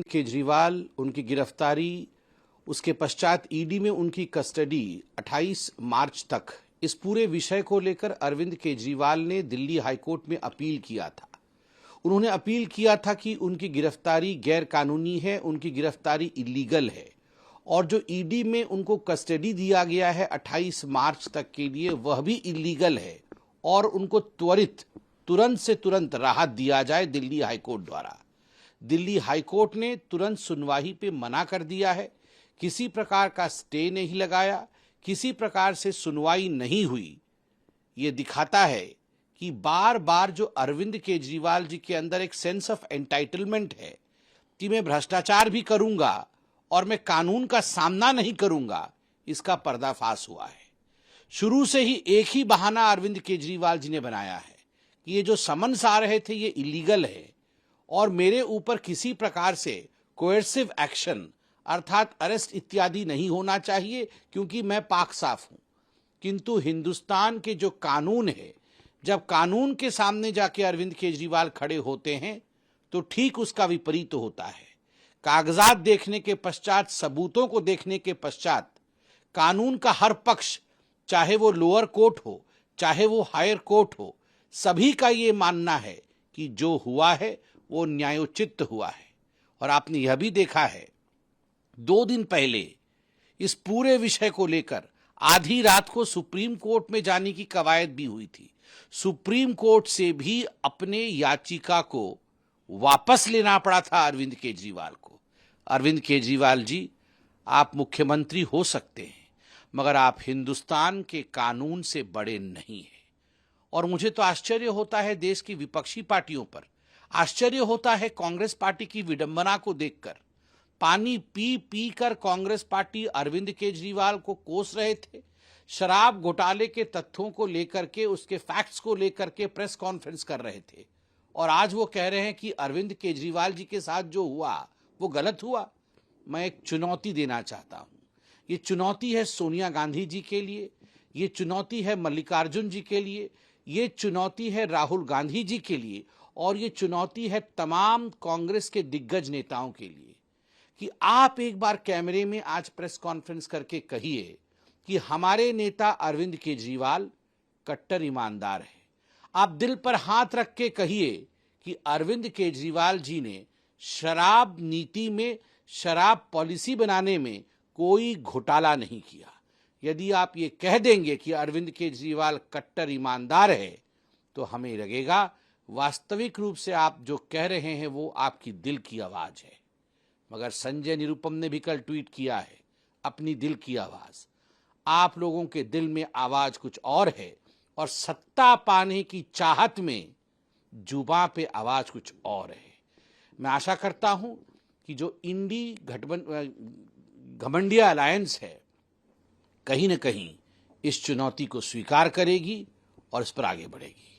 केजरीवाल, उनकी गिरफ्तारी, उसके पश्चात ईडी में उनकी कस्टडी 28 मार्च तक, इस पूरे विषय को लेकर अरविंद केजरीवाल ने दिल्ली हाईकोर्ट में अपील किया था। उन्होंने अपील किया था कि उनकी गिरफ्तारी गैर कानूनी है, उनकी गिरफ्तारी इलीगल है और जो ईडी में उनको कस्टडी दिया गया है 28 मार्च तक के लिए, वह भी इलीगल है और उनको तुरंत से तुरंत राहत दिया जाए दिल्ली हाईकोर्ट द्वारा। दिल्ली हाईकोर्ट ने तुरंत सुनवाई पे मना कर दिया है, किसी प्रकार का स्टे नहीं लगाया, किसी प्रकार से सुनवाई नहीं हुई। ये दिखाता है कि बार बार जो अरविंद केजरीवाल जी के अंदर एक सेंस ऑफ एंटाइटलमेंट है कि मैं भ्रष्टाचार भी करूंगा और मैं कानून का सामना नहीं करूंगा, इसका पर्दाफाश हुआ है। शुरू से ही एक ही बहाना अरविंद केजरीवाल जी ने बनाया है कि ये जो समन्स आ रहे थे ये इलीगल है और मेरे ऊपर किसी प्रकार से कोएर्सिव एक्शन अर्थात अरेस्ट इत्यादि नहीं होना चाहिए क्योंकि मैं पाक साफ हूं। किंतु हिंदुस्तान के जो कानून है, जब कानून के सामने जाके अरविंद केजरीवाल खड़े होते हैं तो ठीक उसका विपरीत होता है। कागजात देखने के पश्चात, सबूतों को देखने के पश्चात कानून का हर पक्ष, चाहे वो लोअर कोर्ट हो चाहे वो हायर कोर्ट हो, सभी का ये मानना है कि जो हुआ है वो न्यायोचित हुआ है। और आपने यह भी देखा है 2 दिन पहले इस पूरे विषय को लेकर आधी रात को सुप्रीम कोर्ट में जाने की कवायद भी हुई थी। सुप्रीम कोर्ट से भी अपने याचिका को वापस लेना पड़ा था अरविंद केजरीवाल को। अरविंद केजरीवाल जी, आप मुख्यमंत्री हो सकते हैं मगर आप हिंदुस्तान के कानून से बड़े नहीं हैं। और मुझे तो आश्चर्य होता है देश की विपक्षी पार्टियों पर, आश्चर्य होता है कांग्रेस पार्टी की विडंबना को देखकर। पानी पी पी कर कांग्रेस पार्टी अरविंद केजरीवाल को कोस रहे थे। शराब घोटाले के तथ्यों को लेकर के, उसके फैक्ट्स को लेकर के प्रेस कॉन्फ्रेंस कर रहे थे और आज वो कह रहे हैं कि अरविंद केजरीवाल जी के साथ जो हुआ वो गलत हुआ। मैं एक चुनौती देना चाहता हूं। ये चुनौती है सोनिया गांधी जी के लिए, ये चुनौती है मल्लिकार्जुन जी के लिए, ये चुनौती है राहुल गांधी जी के लिए और ये चुनौती है तमाम कांग्रेस के दिग्गज नेताओं के लिए कि आप एक बार कैमरे में आज प्रेस कॉन्फ्रेंस करके कहिए कि हमारे नेता अरविंद केजरीवाल कट्टर ईमानदार है। आप दिल पर हाथ रख के कहिए कि अरविंद केजरीवाल जी ने शराब नीति में, शराब पॉलिसी बनाने में कोई घोटाला नहीं किया। यदि आप ये कह देंगे कि अरविंद केजरीवाल कट्टर ईमानदार है तो हमें लगेगा वास्तविक रूप से आप जो कह रहे हैं वो आपकी दिल की आवाज है। मगर संजय निरुपम ने भी कल ट्वीट किया है अपनी दिल की आवाज। आप लोगों के दिल में आवाज कुछ और है और सत्ता पाने की चाहत में जुबां पे आवाज कुछ और है। मैं आशा करता हूं कि जो इंडी घमंडिया अलायंस है कहीं न कहीं इस चुनौती को स्वीकार करेगी और इस पर आगे बढ़ेगी।